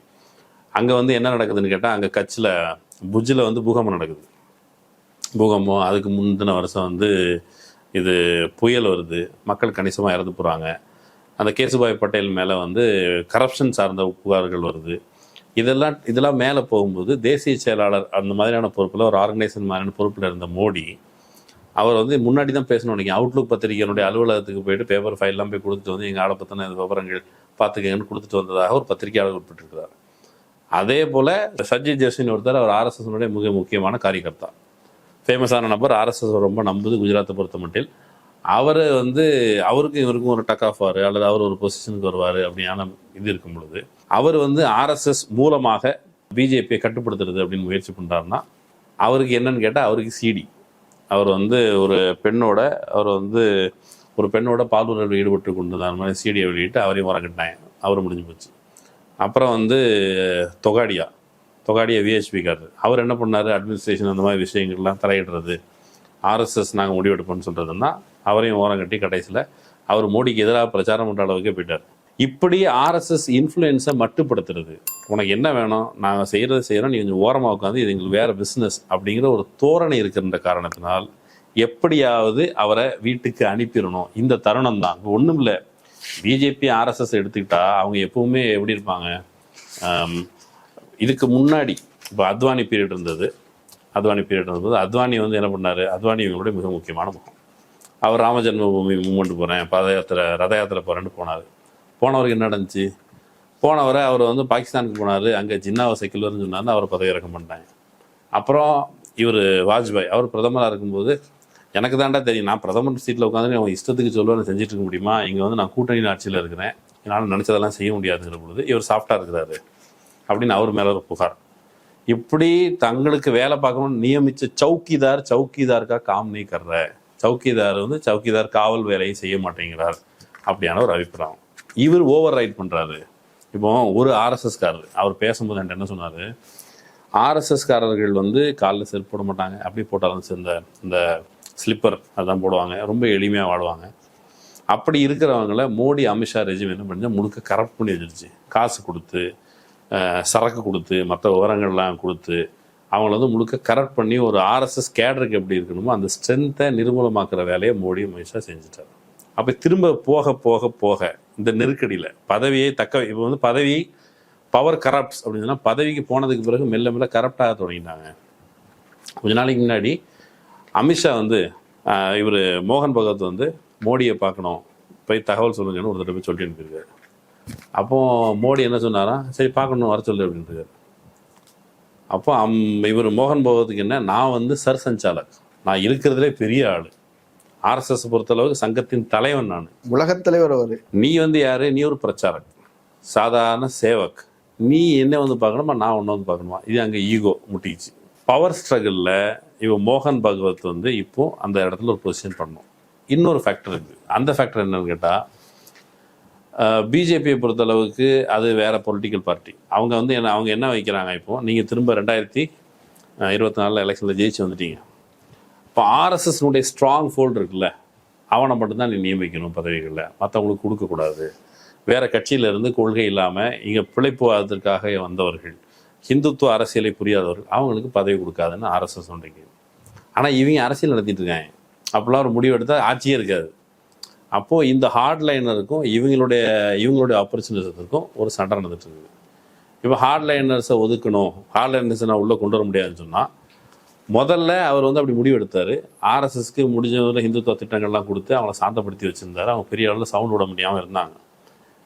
அங்கே வந்து என்ன நடக்குதுன்னு கேட்டால், அங்கே கட்சியில் புஜ்ஜில் வந்து பூகம்பம் நடக்குது. பூகம்பம், அதுக்கு முந்தின வருஷம் வந்து இது புயல் வருது, மக்கள் கணிசமாக இறந்து போகிறாங்க. அந்த கேசுபாய் பட்டேல் மேலே வந்து கரப்ஷன் சார்ந்த புகார்கள் வருது. இதெல்லாம் மேலே போகும்போது தேசிய செயலாளர் அந்த மாதிரியான பொறுப்பில், ஒரு ஆர்கனைசேஷன் மாதிரியான பொறுப்பில் இருந்த மோடி, அவர் வந்து முன்னாடி தான் பேசணும். நீங்கள் அவுட்லுக் பத்திரிகையினுடைய அலுவலகத்துக்கு போயிட்டு பேப்பர் ஃபைல்லாம் போய் கொடுத்துட்டு வந்து எங்கள் ஆளை பற்றின விவரங்கள் பார்த்துக்கங்கன்னு கொடுத்துட்டு வந்ததாக ஒரு பத்திரிகையாளர் குறிப்பிட்டிருக்கிறார். அதே போல் சஜித் ஜோஷின்னு ஒருத்தர், அவர் ஆர்எஸ்எஸ்னுடைய மிக முக்கியமான காரியகர்த்தா, ஃபேமஸான நபர், ஆர்எஸ்எஸ் ரொம்ப நம்புது குஜராத்தை பொறுத்த மட்டில். அவர் வந்து அவருக்கும் இவருக்கும் ஒரு டக் ஆஃப் ஆவார், அல்லது அவர் ஒரு பொசிஷனுக்கு வருவார் அப்படியான இது இருக்கும் பொழுது, அவர் வந்து ஆர்எஸ்எஸ் மூலமாக பிஜேபியை கட்டுப்படுத்துறது அப்படின்னு முயற்சி பண்ணுறாருன்னா, அவருக்கு என்னன்னு கேட்டால், அவருக்கு சிடி, அவர் வந்து ஒரு பெண்ணோட பாலுறவில் ஈடுபட்டு கொண்டு அந்த மாதிரி சிடியை வெளியிட்டு அவரையும் வரக்கட்டாங்க, அவர் முடிஞ்சு போச்சு. அப்புறம் வந்து தொகாடியா விஹெச்பிக்காரர், அவர் என்ன பண்ணார், அட்மினிஸ்ட்ரேஷன் அந்த மாதிரி விஷயங்கள்லாம் தலையிடுறது, ஆர்எஸ்எஸ் நாங்கள் முடிவெடுப்போம்னு சொல்கிறதுன்னா அவரையும் ஓரம் கட்டி கடைசியில் அவர் மோடிக்கு எதிராக பிரச்சாரம் பண்ணுற அளவுக்கே போயிட்டார். இப்படி ஆர்எஸ்எஸ் இன்ஃப்ளூயன்ஸை மட்டுப்படுத்துறது, உனக்கு என்ன வேணும், நாங்கள் செய்கிறோம், நீ கொஞ்சம் ஓரமாக உட்காந்து இது எங்களுக்கு வேறு பிஸ்னஸ் அப்படிங்கிற ஒரு தோரணை இருக்கிற காரணத்தினால் எப்படியாவது அவரை வீட்டுக்கு அனுப்பிடணும். இந்த தருணம் தான். இப்போ ஒன்றும் இல்லை, பிஜேபி ஆர்எஸ்எஸ் எடுத்துக்கிட்டா அவங்க எப்பவுமே எப்படி இருப்பாங்க, இதுக்கு முன்னாடி இப்போ அத்வானி பீரியட் இருந்தது, அத்வானி வந்து என்ன பண்ணார், அத்வானி இவங்களுடைய மிக முக்கியமான முகம். அவர் ராம ஜென்மபூமி மூமெண்ட் போகிறேன், ரத யாத்திரை போகிறேன்னு போனவருக்கு என்ன நடந்துச்சு, போனவரை அவர் வந்து பாகிஸ்தானுக்கு போனார், அங்கே ஜின்னாவை செக்குலர்னு சொன்னார், அவரை பதவி இறக்கம் பண்ணிட்டாங்க. அப்புறம் இவர் வாஜ்பாய், அவர் பிரதமராக இருக்கும்போது, எனக்கு தாண்டா தெரியும், நான் பிரதமர் சீட்டில் உட்காந்து அவன் இஷ்டத்துக்கு சொல்லுவேன் செஞ்சுட்டு இருக்க முடியுமா, இங்கே வந்து நான் கூட்டணி ஆட்சியில் இருக்கிறேன், என்னால் நினச்சதெல்லாம் செய்ய முடியாதுங்கிற பொழுது இவர் சாஃப்டாக இருக்கிறாரு அப்படின்னு அவர் மேலே ஒரு புகார். இப்படி தங்களுக்கு வேலை பார்க்கணும்னு நியமித்த சௌக்கிதாருக்கா காம் நீ கர்ற, சௌக்கிதார் வந்து சௌக்கிதார் காவல் வேலையை செய்ய மாட்டேங்கிறார் அப்படியான ஒரு அபிப்பிராயம். இவர் ஓவர் ரைட் பண்ணுறாரு. இப்போ ஒரு ஆர்எஸ்எஸ்காரர் அவர் பேசும்போது என்கிட்ட என்ன சொன்னார், ஆர்எஸ்எஸ்காரர்கள் வந்து காலில் செருப்பு போட மாட்டாங்க, அப்படி போட்டாலும் இந்த ஸ்லிப்பர் அதான் போடுவாங்க, ரொம்ப எளிமையாக வாழுவாங்க. அப்படி இருக்கிறவங்கள மோடி அமித்ஷா ரெஜிம் என்ன பண்ணி முழுக்க கரப்ட் பண்ணி வச்சிருச்சு. காசு கொடுத்து, சரக்கு கொடுத்து, மற்ற விவரங்கள்லாம் கொடுத்து அவங்கள வந்து முழுக்க கரெக்ட் பண்ணி ஒரு ஆர்எஸ்எஸ் கேடருக்கு எப்படி இருக்கணுமோ அந்த ஸ்ட்ரென்த்தை நிர்மூலமாக்குற வேலையை மோடி அமித்ஷா செஞ்சுட்டார். அப்போ திரும்ப போக போக போக இந்த நெருக்கடியில் பதவியை இப்போ வந்து பதவி பவர் கரப்ட்ஸ் அப்படின்னு சொன்னால் பதவிக்கு போனதுக்கு பிறகு மெல்ல மெல்ல கரப்டாக தொடங்கிட்டாங்க. கொஞ்ச நாளைக்கு முன்னாடி அமித்ஷா வந்து இவர் மோகன் பகவத் வந்து மோடியை பார்க்கணும், போய் தகவல் சொல்லுங்கன்னு ஒரு தடவை போய் சொல்லிட்டு அனுப்பியிருக்காரு. அப்போது மோடி என்ன சொன்னாரா, சரி பார்க்கணும் வர சொல்லு அப்படின்ட்டு. அப்போ இவர் மோகன் பகவத்துக்கு என்ன, நான் வந்து சர்சஞ்சாலக், நான் இருக்கிறதுலே பெரிய ஆள், ஆர்எஸ்எஸ் பொறுத்தளவுக்கு சங்கத்தின் தலைவன், நான் உலகத் தலைவர் அவர். நீ வந்து யாரு, நீ ஒரு பிரச்சாரக், சாதாரண சேவக், நீ என்ன வந்து பார்க்கணுமா, நான் ஒன்று வந்து பார்க்கணுமா, இது அங்கே ஈகோ முட்டிச்சு. பவர் ஸ்ட்ரகிளில் இவன் மோகன் பகவத் வந்து இப்போ அந்த இடத்துல ஒரு பொசிஷன் பண்ணணும். இன்னொரு ஃபேக்டர் இருக்குது. அந்த ஃபேக்டர் என்னன்னு கேட்டால், பிஜேபியை பொறுத்தளவுக்கு அது வேற பொலிட்டிக்கல் பார்ட்டி. அவங்க வந்து அவங்க என்ன வைக்கிறாங்க, இப்போ நீங்கள் திரும்ப 2024 எலெக்ஷனில் ஜெயிச்சு வந்துட்டீங்க, இப்போ ஆர்எஸ்எஸ்னுடைய ஸ்ட்ராங் ஃபோல்டு இருக்குல்ல, அவனை மட்டும்தான் நீ நியமிக்கணும் பதவிகளில், மற்றவங்களுக்கு கொடுக்கக்கூடாது. வேறு கட்சியிலேருந்து கொள்கை இல்லாமல் இங்கே பிழைப்புவாதத்திற்காக வந்தவர்கள், ஹிந்துத்துவ அரசியலை புரியாதவர்கள், அவங்களுக்கு பதவி கொடுக்காதுன்னு ஆர்எஸ்எஸ் ஒன்றைக்கு. ஆனால் இவங்க அரசியல் நடத்திட்டு இருக்காங்க. அப்போலாம் ஒரு முடிவு எடுத்தால் ஆட்சியே இருக்காது. அப்போது இந்த ஹார்ட்லைனருக்கும் இவங்களுடைய ஆப்பர்ச்சுனிட்டிஸுக்கும் ஒரு சண்டை நடந்துட்டு இருக்குது. இப்போ ஹார்ட்லைனர்ஸை ஒதுக்கணும், ஹார்ட்லைனர்ஸை நான் உள்ளே கொண்டு வர முடியாதுன்னு சொன்னால், முதல்ல அவர் வந்து அப்படி முடிவு எடுத்தார். ஆர்எஸ்எஸ்க்கு முடிஞ்சவரை ஹிந்துத்துவ திட்டங்கள்லாம் கொடுத்து அவங்கள சாந்தப்படுத்தி வச்சுருந்தார். அவங்க பெரிய அளவில் சவுண்ட் விட முடியாமல் இருந்தாங்க.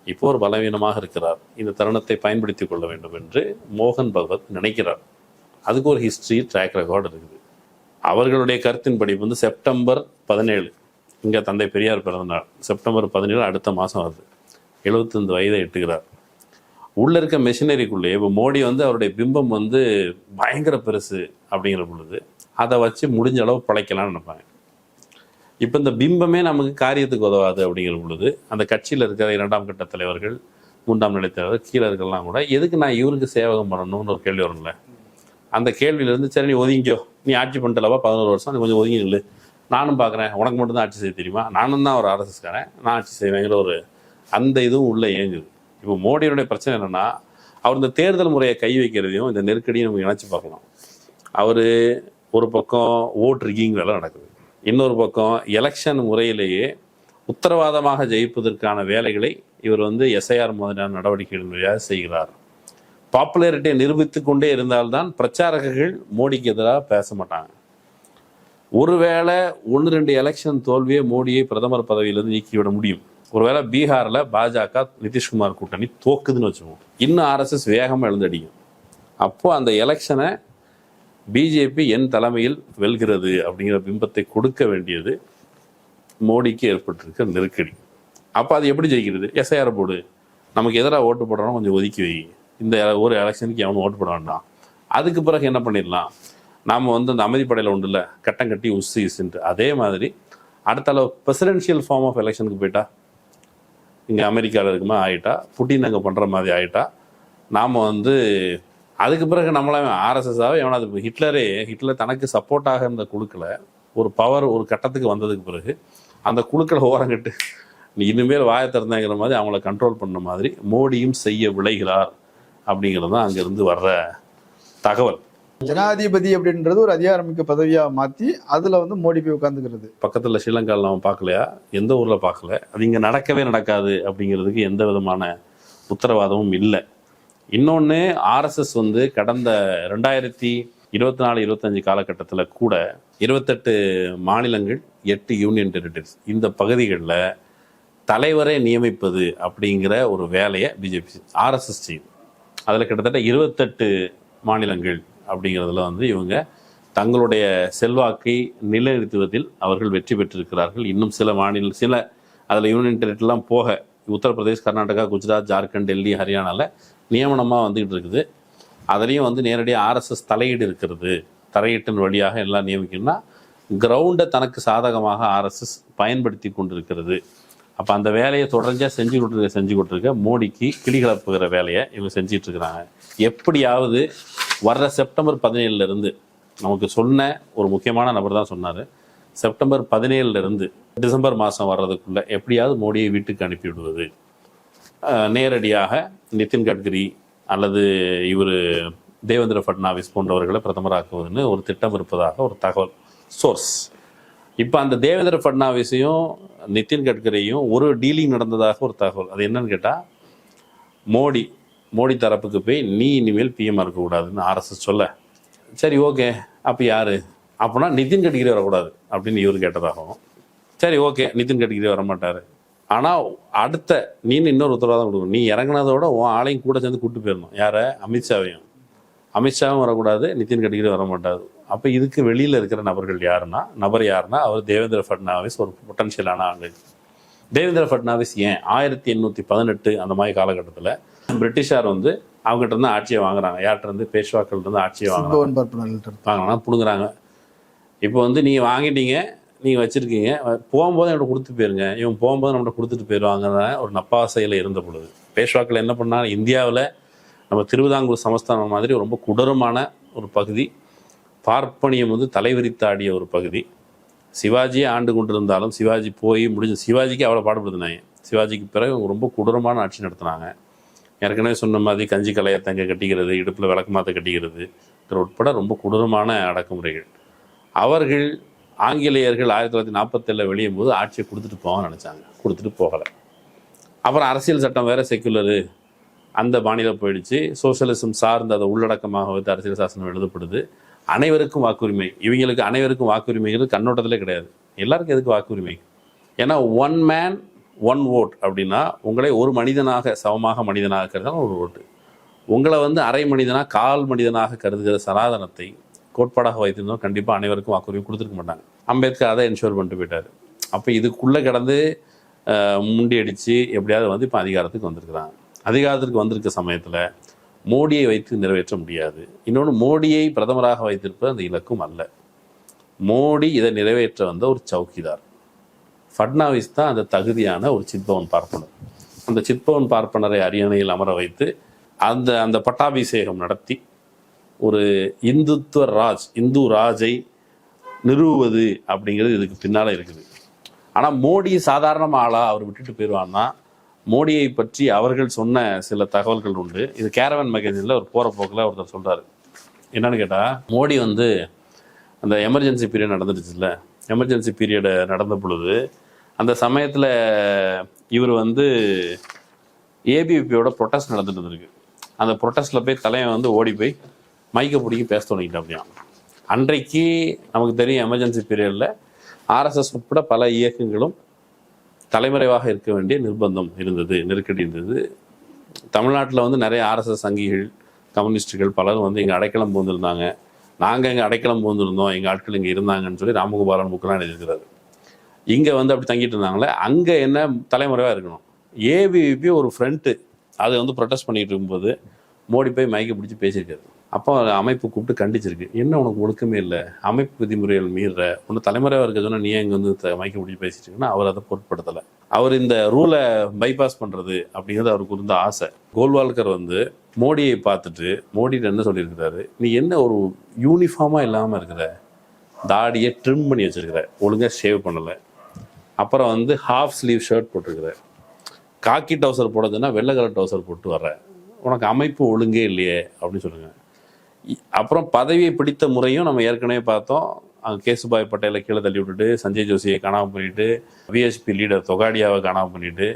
இப்போ ஒரு பலவீனமாக இருக்கிறார். இந்த தருணத்தை பயன்படுத்தி கொள்ள வேண்டும் என்று மோகன் பகவத் நினைக்கிறார். அதுக்கு ஒரு ஹிஸ்ட்ரி, ட்ராக் ரெக்கார்டு இருக்குது. அவர்களுடைய கருத்தின்படி வந்து செப்டம்பர் 17 இங்கே தந்தை பெரியார் பிறந்தநாள், செப்டம்பர் 17 அடுத்த மாதம் வருது. 75 வயதை எட்டுகிறார். உள்ளே இருக்க மெஷினரிக்குள்ளே இப்போ மோடி வந்து அவருடைய பிம்பம் வந்து பயங்கர பெருசு அப்படிங்கிற பொழுது அதை வச்சு முடிஞ்ச அளவு பழைக்கலாம்னு நினைப்பாங்க. இப்போ இந்த பிம்பமே நமக்கு காரியத்துக்கு உதவாது அப்படிங்கிற பொழுது அந்த கட்சியில் இருக்கிற 2ஆம் கட்ட தலைவர்கள், 3ஆம் நிலை தலைவர்கள், கீழே இருக்கலாம் கூட எதுக்கு நான் இவருக்கு சேவகம் பண்ணணும்னு ஒரு கேள்வி வரும்ல. அந்த கேள்வியிலேருந்து சரி நீ ஒதுங்கிக்கோ, நீ ஆட்சி பண்ணிட்டலவா 11 வருஷம், நீ கொஞ்சம் ஒதுங்கி இல்லை, நானும் பார்க்குறேன், உனக்கு மட்டும்தான் ஆட்சி செய்ய தெரியுமா, நானும் தான் ஒரு ஆர்எஸ்எஸ்காரன், நான் ஆட்சி செய்வேங்கிற ஒரு அந்த இதுவும் உள்ளே இயங்குது. இப்போ மோடியுடைய பிரச்சனை என்னென்னா, அவர் இந்த தேர்தல் முறையை கை வைக்கிறதையும் இந்த நெருக்கடியும் நம்ம இணைச்சி பார்க்கலாம். அவர் ஒரு பக்கம் ஓட் ரிக்கிங் வேலை நடக்குது, இன்னொரு பக்கம் எலெக்ஷன் முறையிலேயே உத்தரவாதமாக ஜெயிப்பதற்கான வேலைகளை இவர் வந்து எஸ்ஐஆர் மாதிரியான நடவடிக்கைகள் வழியாக செய்கிறார். பாப்புலாரிட்டியை நிரூபித்து கொண்டே இருந்தால்தான் பிரச்சாரகர்கள் மோடிக்கு எதிராக பேச மாட்டாங்க. ஒருவேளை 1-2 எலெக்ஷன் தோல்வியே மோடியை பிரதமர் பதவியிலிருந்து நீக்கிவிட முடியும். ஒருவேளை பீகாரில் பாஜக நிதிஷ்குமார் கூட்டணி தோக்குதுன்னு வச்சுக்கோங்க, இன்னும் ஆர்எஸ்எஸ் வேகமாக எழுந்தடிக்கும். அப்போது அந்த எலெக்ஷனை பிஜேபி என் தலைமையில் வெல்கிறது அப்படிங்கிற பிம்பத்தை கொடுக்க வேண்டியது மோடிக்கு ஏற்பட்டிருக்க நெருக்கடி. அப்போ அது எப்படி ஜெயிக்கிறது? எஸ்ஐஆர் போடு, நமக்கு எதிராக ஓட்டு போடுறோம் கொஞ்சம் ஒதுக்கி வை, இந்த ஒரு எலெக்ஷனுக்கு எவனும் ஓட்டு போட வேண்டாம். அதுக்கு பிறகு என்ன பண்ணிடலாம், நாம் வந்து அந்த அமைதிப்படையில் உண்டு இல்லை கட்டம் கட்டி உஸ்ஸுன்ட்டு, அதே மாதிரி அடுத்த அளவு பிரசிடென்ஷியல் ஃபார்ம் ஆஃப் எலெக்ஷனுக்கு போயிட்டா, இங்கே அமெரிக்காவில் இருக்குமா ஆகிட்டா, புட்டின் அங்கே பண்ணுற மாதிரி ஆகிட்டா, நாம் வந்து அதுக்கு பிறகு நம்மளே ஆர்எஸ்எஸ்ஸாகவே எவனாவது ஹிட்லர் தனக்கு சப்போர்ட்டாக இருந்த குழுக்களை ஒரு பவர் ஒரு கட்டத்துக்கு வந்ததுக்கு பிறகு அந்த குழுக்களை ஓரங்கட்டு நீ இனிமேல் வாயை திறந்தாங்கிற மாதிரி அவங்கள கண்ட்ரோல் பண்ண மாதிரி மோடியும் செய்ய விளைகிறார் அப்படிங்கிறது தான் அங்கேருந்து வர்ற தகவல். ஜனாதிபதி அப்படின்றது ஒரு அதிகாரமிக்க பதவியாக மாற்றி அதில் வந்து மோடி போய் உட்காந்துக்கிறது. பக்கத்தில் ஸ்ரீலங்காவில் நம்ம பார்க்கலையா, எந்த ஊரில் பார்க்கல, அது இங்கே நடக்கவே நடக்காது அப்படிங்கிறதுக்கு எந்த விதமான உத்தரவாதமும் இல்லை. இன்னொன்று, ஆர்எஸ்எஸ் வந்து கடந்த 2024-25 காலகட்டத்தில் கூட 28 மாநிலங்கள் 8 யூனியன் டெரிட்டரிஸ் இந்த பகுதிகளில் தலைவரை நியமிப்பது அப்படிங்கிற ஒரு வேலையை பிஜேபி ஆர்எஸ்எஸ் செய்யுது. அதில் கிட்டத்தட்ட 28 மாநிலங்கள் அப்படிங்கிறதுல வந்து இவங்க தங்களுடைய செல்வாக்கை நிலைநிறுத்துவதில் அவர்கள் வெற்றி பெற்றிருக்கிறார்கள். இன்னும் சில அதில் யூனியன் டெரிட்டரிலாம் போக உத்தரப்பிரதேஷ், கர்நாடகா, குஜராத், ஜார்க்கண்ட், டெல்லி, ஹரியானாவில் நியமனமாக வந்துக்கிட்டு இருக்குது. அதுலேயும் வந்து நேரடியாக ஆர்எஸ்எஸ் தலையீடு இருக்கிறது. தலையீட்டின் வழியாக எல்லாம் நியமிக்கணும்னா கிரவுண்டை தனக்கு சாதகமாக ஆர்எஸ்எஸ் பயன்படுத்தி கொண்டிருக்கிறது அப்போ அந்த வேலையை தொடர்ச்சியாக செஞ்சு கொடுத்துருக்க மோடிக்கு கிளி கிளப்புகிற வேலையை இவங்க செஞ்சிட்டு இருக்கிறாங்க. எப்படியாவது வர்ற செப்டம்பர் 17 நமக்கு சொன்ன ஒரு முக்கியமான நபர் தான் சொன்னார், செப்டம்பர் 17 டிசம்பர் மாதம் வர்றதுக்குள்ள எப்படியாவது மோடியை வீட்டுக்கு அனுப்பி விடுவது, நேரடியாக நிதின் கட்கரி அல்லது இவர் தேவேந்திர ஃபட்னாவிஸ் போன்றவர்களை பிரதமராக்குவதுன்னு ஒரு திட்டம் இருப்பதாக ஒரு தகவல் சோர்ஸ். இப்போ அந்த தேவேந்திர ஃபட்னாவிஸையும் நிதின் கட்கரியும் ஒரு டீலிங் நடந்ததாக ஒரு தகவல். அது என்னன்னு கேட்டால், மோடி தரப்புக்கு போய் நீ இனிமேல் பிஎம் இருக்கக்கூடாதுன்னு ஆர்எஸ்எஸ் சொல்ல, சரி ஓகே அப்போ யார் அப்படின்னா நிதின் கட்கரி வரக்கூடாது அப்படின்னு இவர் கேட்டதாகவும், சரி ஓகே நிதின் கட்கரி வரமாட்டார், ஆனால் அடுத்த நீன்னு இன்னொரு உத்தரவாதம் கொடுக்கணும், நீ இறங்கினதோட உன் ஆளையும் கூட சேர்ந்து கூப்பிட்டு போயிடணும், யாரை அமித்ஷாவும் வரக்கூடாது, நிதின் கட்கரி வரமாட்டாது. அப்போ இதுக்கு வெளியில் இருக்கிற நபர் யாருன்னா அவர் தேவேந்திர ஃபட்னாவிஸ் ஒரு பொட்டன்ஷியலான ஆளு. தேவேந்திர ஃபட்னாவிஸ் ஏன் 1818 அந்த மாதிரி காலகட்டத்தில் பிரிட்டிஷார் வந்து அவங்ககிட்ட இருந்து ஆட்சியை வாங்குறாங்க, யார்கிட்ட இருந்து பேஷ்வாக்கள் இருந்து ஆட்சியை வாங்கினா பிடுங்குறாங்க. இப்போ வந்து நீங்கள் வாங்கிட்டீங்க, நீங்கள் வச்சுருக்கீங்க, போகும்போது நம்மகிட்ட கொடுத்து போயிருங்க, இவங்க போகும்போது நம்மகிட்ட கொடுத்துட்டு போயிடுவாங்கன்னு ஒரு நப்பாசையில் இருந்த பொழுது பேஷ்வாக்கள் என்ன பண்ணாங்க, இந்தியாவில் நம்ம திருவிதாங்கூர் சமஸ்தானம் மாதிரி ரொம்ப கொடூரமான ஒரு பகுதி, பார்ப்பனியம் வந்து தலைவிரித்தாடிய ஒரு பகுதி, சிவாஜியே ஆண்டு கொண்டிருந்தாலும் சிவாஜி போய் சிவாஜிக்கு அவ்வளோ பாடுபடுத்தினாங்க, சிவாஜிக்கு பிறகு அவங்க ரொம்ப கொடூரமான ஆட்சி நடத்தினாங்க. ஏற்கனவே சொன்ன மாதிரி கஞ்சி கலையத்தங்க கட்டிக்கிறது, இடுப்பில் விளக்கமாத்த கட்டிக்கிறது உட்பட ரொம்ப கொடூரமான அடக்குமுறைகள். அவர்கள் ஆங்கிலேயர்கள் 1947 வெளியும் போது ஆட்சியை கொடுத்துட்டு போவான்னு நினச்சாங்க, கொடுத்துட்டு போகலை. அப்புறம் அரசியல் சட்டம் வேறு செக்குலரு அந்த மாநிலம் போயிடுச்சு, சோசியலிசம் சார்ந்து அதை உள்ளடக்கமாக வைத்து அரசியல் சாசனம் எழுதப்படுது, அனைவருக்கும் வாக்குரிமை. இவங்களுக்கு அனைவருக்கும் வாக்குரிமைகள் கண்ணோட்டத்திலே கிடையாது. எல்லாருக்கும் எதுக்கு வாக்குரிமை? ஏன்னா 1 man 1 vote அப்படின்னா உங்களை ஒரு மனிதனாக சமமாக மனிதனாக கருதுனா ஒரு ஓட்டு, உங்களை வந்து அரை மனிதனாக கால் மனிதனாக கருதுகிற சனாதனத்தை கோட்பாடாக வைத்திருந்தோம், கண்டிப்பாக அனைவருக்கும் வாக்குரிமை கொடுத்துருக்க மாட்டாங்க. அம்பேத்கர் அதை என்ஷோர் பண்ணிட்டு போயிட்டார். அப்போ இதுக்குள்ளே கிடந்து முண்டி அடித்து எப்படியாவது வந்து இப்போ அதிகாரத்துக்கு வந்திருக்கிறாங்க. அதிகாரத்திற்கு வந்திருக்க சமயத்தில் மோடியை வைத்து நிறைவேற்ற முடியாது. இன்னொன்று, மோடியை பிரதமராக வைத்திருப்பது அந்த இலக்கும் அல்ல. மோடி இதை நிறைவேற்ற வந்த ஒரு சௌக்கிதார். ஃபட்னாவிஸ் தான் அந்த தகுதியான ஒரு சித்பவன் பார்ப்பனர். அந்த சித்பவன் பார்ப்பனரை அரியணையில் அமர வைத்து அந்த பட்டாபிஷேகம் நடத்தி ஒரு இந்து ராஜை நிறுவுவது அப்படிங்கிறது இதுக்கு பின்னால் இருக்குது. ஆனால் மோடி சாதாரண ஆளாக அவர் விட்டுட்டு போயிடுவான்னா, மோடியை பற்றி அவர்கள் சொன்ன சில தகவல்கள் உண்டு. இது கேரவன் மேகசினில் ஒரு போகிற போக்கில் ஒருத்தர் சொல்கிறார். என்னன்னு கேட்டால், மோடி வந்து அந்த எமர்ஜென்சி பீரியட் நடந்துடுச்சுல்ல, எமர்ஜென்சி பீரியடு நடந்த பொழுது அந்த சமயத்தில் இவர் வந்து ஏபிவிபியோட ப்ரொட்டஸ்ட் நடந்துட்டு இருந்திருக்கு. அந்த ப்ரொட்டஸ்ட்டில் போய் தலைவன் வந்து ஓடி போய் மைக்கை பிடிக்கி பேச தொடங்கிட்டான். அப்படியா அன்றைக்கு நமக்கு தெரியும், எமர்ஜென்சி பீரியடில் ஆர்எஸ்எஸ் உட்பட பல இயக்கங்களும் தலைமறைவாக இருக்க வேண்டிய நிர்பந்தம் இருந்தது, நெருக்கடி இருந்தது. தமிழ்நாட்டில் வந்து நிறைய ஆர்எஸ்எஸ் சங்கிகள், கம்யூனிஸ்டுகள் பலரும் வந்து இங்கே அடைக்கலம் புகுந்திருந்தாங்க. நாங்கள் இங்கே அடைக்கலம் புகுந்திருந்தோம், எங்கள் ஆட்கள் இங்கே இருந்தாங்கன்னு சொல்லி ராமகோபாலன் புக்கெலாம் எழுதியிருக்கிறாரு. இங்கே வந்து அப்படி தங்கிட்டு இருந்தாங்களே, அங்கே என்ன தலைமுறைவாக இருக்கணும். ஏபிவிபி ஒரு ஃப்ரண்ட்டு, அது வந்து ப்ரொட்டஸ்ட் பண்ணிகிட்டு இருக்கும்போது மோடி போய் மைக்கை பிடிச்சி பேசியிருக்காரு. அப்போ அமைப்பு கூப்பிட்டு கண்டிச்சிருக்கு, என்ன உனக்கு ஒழுக்கமே இல்லை, அமைப்பு விதிமுறைகள் மீற, ஒன்று தலைமுறையாக இருக்க சொன்னால் நீ இங்கே வந்து மைக்கை பிடிச்சி பேசிட்டு இருக்குன்னா அவர் அதை பொருட்படுத்தலை. அவர் இந்த ரூலை பைபாஸ் பண்ணுறது அப்படிங்கிறது அவருக்கு இருந்த ஆசை. கோல்வால்கர் வந்து மோடியை பார்த்துட்டு மோடிட்டு என்ன சொல்லியிருக்கிறாரு, நீ என்ன ஒரு யூனிஃபார்மாக இல்லாமல் இருக்கிற, தாடியை ட்ரிம் பண்ணி வச்சுருக்கிற, ஒழுங்காக ஷேவ் பண்ணலை, அப்புறம் வந்து ஹாஃப் ஸ்லீவ் ஷர்ட் போட்டிருக்கிற, காக்கி டவுசர் போடுறதுன்னா வெள்ளை கலர் டவுசர் போட்டு வர்ற, உனக்கு அமைப்பு ஒழுங்கே இல்லையே அப்படின்னு சொல்லுங்கள். அப்புறம் பதவியை பிடித்த முறையும் நம்ம ஏற்கனவே பார்த்தோம். கேசுபாய் பட்டேலை கீழே தள்ளி விட்டுட்டு, சஞ்சய் ஜோஷியை காணாமல் பண்ணிட்டு, விஎஸ்பி லீடர் தொகாடியாவை காணாமல் பண்ணிட்டு,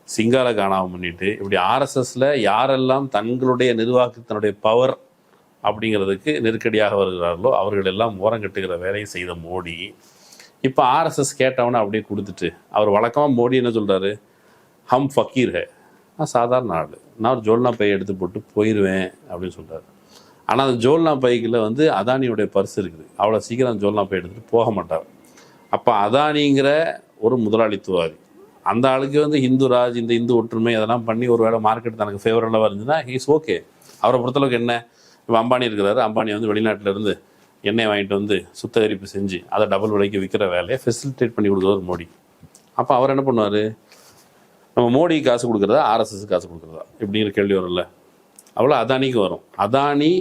சிங்காலை காணாமல் பண்ணிட்டு, இப்படி ஆர்எஸ்எஸ்ல யாரெல்லாம் தங்களுடைய நிர்வாகத்தினுடைய பவர் அப்படிங்கிறதுக்கு நெருக்கடியாக வருகிறார்களோ அவர்கள் எல்லாம் ஓரங்கட்டுகிற வேலையை செய்த மோடி இப்போ ஆர்எஸ்எஸ் கேட்டவனை அப்படியே கொடுத்துட்டு, அவர் வழக்கமாக மோடி என்ன சொல்கிறாரு, ஹம் ஃபக்கீர் ஹே, நான் சாதாரண ஆள், நான் ஒரு ஜோல்னா பை எடுத்து போட்டு போயிடுவேன் அப்படின்னு சொல்கிறாரு. ஆனால் அந்த ஜோல்னா பைக்கில் வந்து அதானியோடைய பர்ஸ் இருக்குது, அவ்வளோ சீக்கிரம் ஜோல்னா பை எடுத்துகிட்டு போக மாட்டார். அப்போ அதானிங்கிற ஒரு முதலாளித்துவாதி, அந்த ஆளுக்கு வந்து இந்து ராஜ், இந்த இந்து ஒற்றுமை அதெல்லாம் பண்ணி ஒரு வேளை மார்க்கெட் தனக்கு ஃபேவரபுளாக இருந்துச்சுன்னா ஹீஸ் ஓகே. அவரை பொறுத்தளவுக்கு என்ன, இப்போ அம்பானி இருக்கிறாரு, அம்பானி வந்து வெளிநாட்டிலேருந்து எண்ணெய் வாங்கிட்டு வந்து சுத்திகரிப்பு செஞ்சு அதை டபுள் விலைக்கு விற்கிற வேலையை ஃபெசிலிட்டேட் பண்ணி கொடுக்குறவர் மோடி. அப்போ அவர் என்ன பண்ணுவார், நம்ம மோடிக்கு காசு கொடுக்குறதா ஆர்எஸ்எஸ் காசு கொடுக்குறதா இப்படிங்கிற கேள்வி வரும்ல. அவ்வளோ அதானிக்கு வரும். அதானி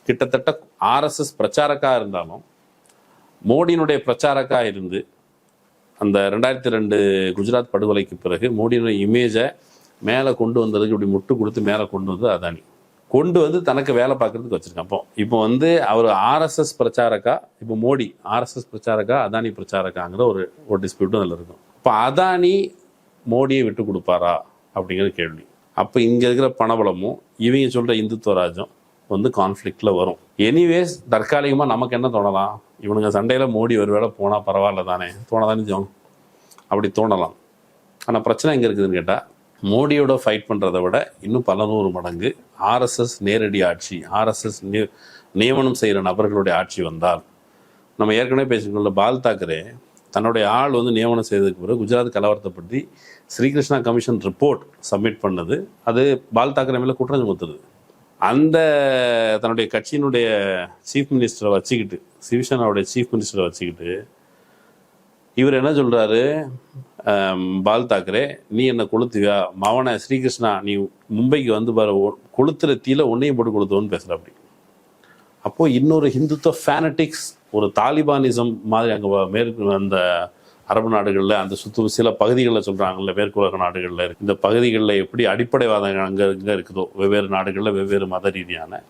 கிட்டத்தட்ட ஆர்எஸ்எஸ் பிரச்சாரக்கா இருந்தாலும் மோடியினுடைய பிரச்சாரக்கா இருந்து அந்த 2002 குஜராத் படுகொலைக்கு பிறகு மோடியினுடைய இமேஜை மேலே கொண்டு வந்ததுக்கு இப்படி முட்டு கொடுத்து மேலே கொண்டு வந்து அதானி கொண்டு வந்து தனக்கு வேலை பார்க்கறதுக்கு வச்சிருக்கான். இப்போ வந்து அவர் ஆர்எஸ்எஸ் பிரச்சாரக்கா, இப்போ மோடி ஆர்எஸ்எஸ் பிரச்சாரக்கா அதானி பிரச்சாரக்காங்கிற ஒரு டிஸ்பியூட்டும் அதில் இருக்கும். இப்போ அதானி மோடியை விட்டு கொடுப்பாரா அப்படிங்கிற கேள்வி. அப்போ இங்கே இருக்கிற பணபலமும் இவங்க சொல்கிற இந்துத்துவ ராஜ்யம் வந்து கான்ஃப்ளிக்டில் வரும். எனிவேஸ் தற்காலிகமாக நமக்கு என்ன தோணலாம், இவனுங்க சண்டையில் மோடி ஒரு வேளை போனால் பரவாயில்ல தானே தோணதானே, அப்படி தோணலாம். ஆனால் பிரச்சனை எங்கே இருக்குதுன்னு கேட்டால், மோடியோட ஃபைட் பண்ணுறதை விட இன்னும் பல நூறு மடங்கு ஆர்எஸ்எஸ் நேரடி ஆட்சி, ஆர்எஸ்எஸ் நியமனம் செய்கிற நபர்களுடைய ஆட்சி வந்தால், நம்ம ஏற்கனவே பேசிக்கொள்ள பால் தாக்கரே தன்னுடைய ஆள் வந்து நியமனம் செய்ததுக்கு பிறகு குஜராத் கலவரத்தை பற்றி ஸ்ரீகிருஷ்ணா கமிஷன் ரிப்போர்ட் சப்மிட் பண்ணது, அது பால் தாக்கரே மேலே குற்றம் சுமத்துது. அந்த தன்னுடைய கட்சியினுடைய சீஃப் மினிஸ்டரை வச்சுக்கிட்டு, சிவசேனாவுடைய சீஃப் மினிஸ்டரை வச்சுக்கிட்டு இவர் என்ன சொல்கிறாரு, பால் தாக்கரே நீ என்ன கொளுத்துவியா மவனை ஸ்ரீகிருஷ்ணா, நீ மும்பைக்கு வந்து பாரு கொளுத்துற தீல ஒன்னையும் போட்டு கொளுத்துவோன்னு பேசுகிற. அப்படி அப்போது இன்னொரு ஹிந்துத்துவ ஃபேனட்டிக்ஸ், ஒரு தாலிபானிசம் மாதிரி அங்கே மேற்கு அந்த அரபு நாடுகளில் அந்த சில பகுதிகளில் சொல்கிறாங்கல்ல, மேற்குலக நாடுகளில் இந்த பகுதிகளில் எப்படி அடிப்படைவாதம் அங்கே இருக்குதோ வெவ்வேறு நாடுகளில் வெவ்வேறு மத ரீதியான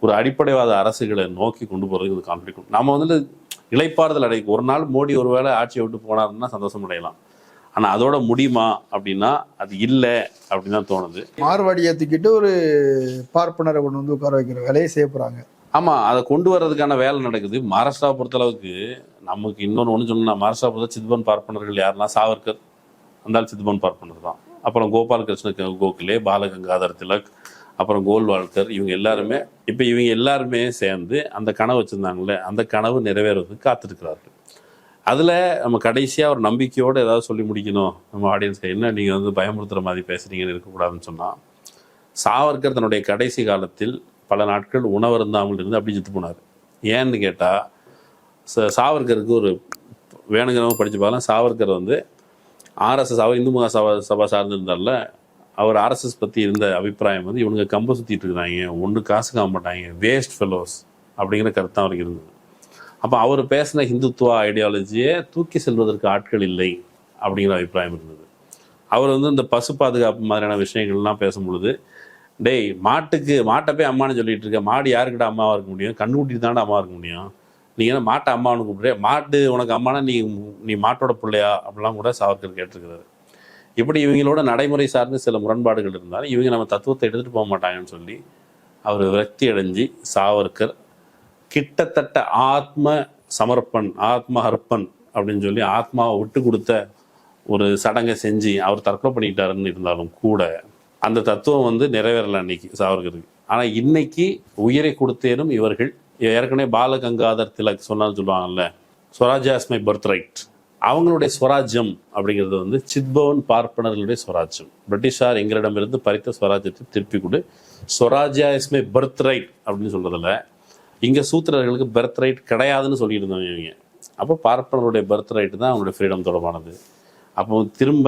ஒரு அடிப்படைவாத அரசுகளை நோக்கி கொண்டு போகிறதுக்கு இது கான்ஃப்ளிக்ட். நம்ம வந்து இளைப்பாறுதல் அடைக்கும். ஒரு நாள் மோடி ஒரு வேளை ஆட்சியை விட்டு போனாருன்னா சந்தோஷம் அடையலாம். ஆனால் அதோட முடியுமா அப்படின்னா அது இல்லை அப்படின்னு தான் தோணுது. மார்வாடி ஏற்றிக்கிட்டு ஒரு பார்ப்பனரை கொண்டு வந்து உட்கார வைக்கிற வேலையை செய்ய போகிறாங்க. ஆமாம், அதை கொண்டு வர்றதுக்கான வேலை நடக்குது. மகாராஷ்டிராவை பொறுத்தளவுக்கு நமக்கு இன்னொன்று சொன்னால், மகாராஷ்டிரா பொறுத்த சித்பன் பார்ப்பனர்கள் யாருன்னா சாவர்கர், அந்த சித்பன் பார்ப்பனர் தான். அப்புறம் கோபால் கிருஷ்ண கோகலே, பாலகங்காதர் திலக், அப்புறம் கோல்வால்கர், இவங்க எல்லாருமே இப்போ இவங்க எல்லாருமே சேர்ந்து அந்த கனவு வச்சுருந்தாங்களே, அந்த கனவு நிறைவேறதுக்கு காத்திருக்கிறார்கள். அதில் நம்ம கடைசியாக ஒரு நம்பிக்கையோடு ஏதாவது சொல்லி முடிக்கணும் நம்ம ஆடியன்ஸ்க்கு, என்ன நீங்கள் வந்து பயமுறுத்துகிற மாதிரி பேசுகிறீங்கன்னு இருக்கக்கூடாதுன்னு சொன்னால், சாவர்கர் தன்னுடைய கடைசி காலத்தில் பல நாட்கள் உணவு இருந்தாமல் இருந்து அப்படி செத்து போனார். ஏன்னு கேட்டால், சாவர்கருக்கு ஒரு வேணுங்கிறவங்க படித்து பார்க்கலாம், சாவர்கர் வந்து ஆர்எஸ்எஸ், அவர் இந்து மகா சபா சார்ந்திருந்தால, அவர் ஆர்எஸ்எஸ் பற்றி இருந்த அபிப்பிராயம் வந்து இவனுங்க கம்ப சுற்றிட்டு இருக்கிறாங்க, ஒன்று காசு காம மாட்டாங்க, வேஸ்ட் ஃபெலோஸ் அப்படிங்கிற கருத்து தான் அவருக்கு இருந்தது. அப்போ அவர் பேசின ஹிந்துத்துவ ஐடியாலஜியை தூக்கி செல்வதற்கு ஆட்கள் இல்லை அப்படிங்கிற அபிப்பிராயம் இருந்தது. அவர் வந்து இந்த பசு பாதுகாப்பு மாதிரியான விஷயங்கள்லாம் பேசும்பொழுது, டேய் மாட்டை போய் அம்மானு சொல்லிட்டு இருக்க, மாடு யாருக்கிட்ட அம்மாவாக இருக்க முடியும், கண்ணுக்குட்டி தானே அம்மாவாக இருக்க முடியும், நீ என்ன மாட்டை அம்மானு கூப்பிட்றே, மாட்டு உனக்கு அம்மானா நீ மாட்டோட பிள்ளையா அப்படிலாம் கூட சாவர்கர் கேட்டிருக்கிறாரு. இப்படி இவங்களோட நடைமுறை சார்ந்து சில முரண்பாடுகள் இருந்தாலும் இவங்க நம்ம தத்துவத்தை எடுத்துகிட்டு போக மாட்டாங்கன்னு சொல்லி அவர் விரக்தி அடைஞ்சு சாவர்கர் கிட்டத்தட்ட ஆத்ம சமர்ப்பன், ஆத்ம அர்ப்பன் அப்படின்னு சொல்லி ஆத்மாவை விட்டு கொடுத்த ஒரு சடங்கை செஞ்சு அவர் தற்கொலை பண்ணிக்கிட்டாருன்னு இருந்தாலும் கூட அந்த தத்துவம் வந்து நிறைவேறலை அன்னைக்கு சாவர்கருக்கு. ஆனால் இன்னைக்கு உயிரை கொடுத்தேனும் இவர்கள் ஏற்கனவே பாலகங்காதர் திலக் சொன்னான்னு சொல்லுவாங்கல்ல, ஸ்வராஜ்யா இஸ் மை பர்த் ரைட், அவங்களுடைய ஸ்வராஜ்யம் அப்படிங்கிறது வந்து சித்பவன் பார்ப்பனர்களுடைய ஸ்வராஜ்யம். பிரிட்டிஷார் எங்களிடமிருந்து பறித்த ஸ்வராஜ்யத்தை திருப்பி கொடு, ஸ்வராஜ்யா இஸ் மை பர்த் ரைட் அப்படின்னு சொல்றதில்ல, இங்கே சூத்திரர்களுக்கு பர்த் ரைட் கிடையாதுன்னு சொல்லிட்டு இருந்தோம் இவங்க. அப்போ பார்ப்பனருடைய பர்த் ரைட்டு தான் அவங்களுடைய ஃப்ரீடம் தொடர்பானது. அப்போ திரும்ப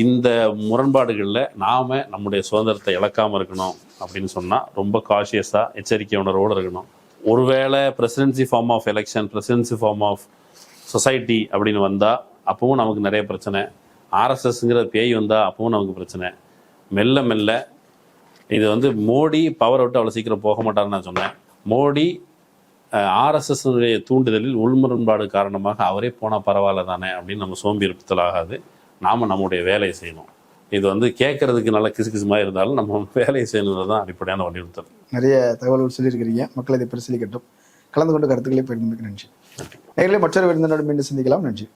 இந்த முரண்பாடுகளில் நாம் நம்முடைய சுதந்திரத்தை இழக்காமல் இருக்கணும் அப்படின்னு சொன்னால் ரொம்ப காஷியஸாக எச்சரிக்கை உணர்வோடு இருக்கணும். ஒருவேளை presidency form of election, presidency form of society அப்படின்னு வந்தால் அப்பவும் நமக்கு நிறைய பிரச்சனை. ஆர்எஸ்எஸ்ங்கிற பேய் வந்தால் அப்பவும் நமக்கு பிரச்சனை. மெல்ல மெல்ல இது வந்து மோடி பவரை விட்டு அவ்வளோ சீக்கிரம் போக மாட்டார்னு நான் சொன்னேன். மோடி ஆர்எஸ்எஸ்னுடைய தூண்டுதலில் உள்முரண்பாடு காரணமாக அவரே போனால் பரவாயில்ல தானே அப்படின்னு நம்ம சோம்பி இருப்பதில் ஆகாது. நாம் நம்முடைய வேலையை செய்யணும். இது வந்து கேட்கறதுக்கு நல்ல கிசுகிசுமாக இருந்தாலும் நம்ம வேலையை செய்யணுன்றது தான் அடிப்படையான வலியுறுத்தல். நிறைய தகவல்கள் சொல்லியிருக்கிறீங்க, மக்கள் இதை பரிசீலிக்கட்டும். கலந்து கொண்டு கருத்துக்களை பகிர்ந்தமைக்கு நன்றி. நேயர்களே, மற்றொரு விருந்தினரோடு மீண்டும் சந்திக்கலாம். நன்றி.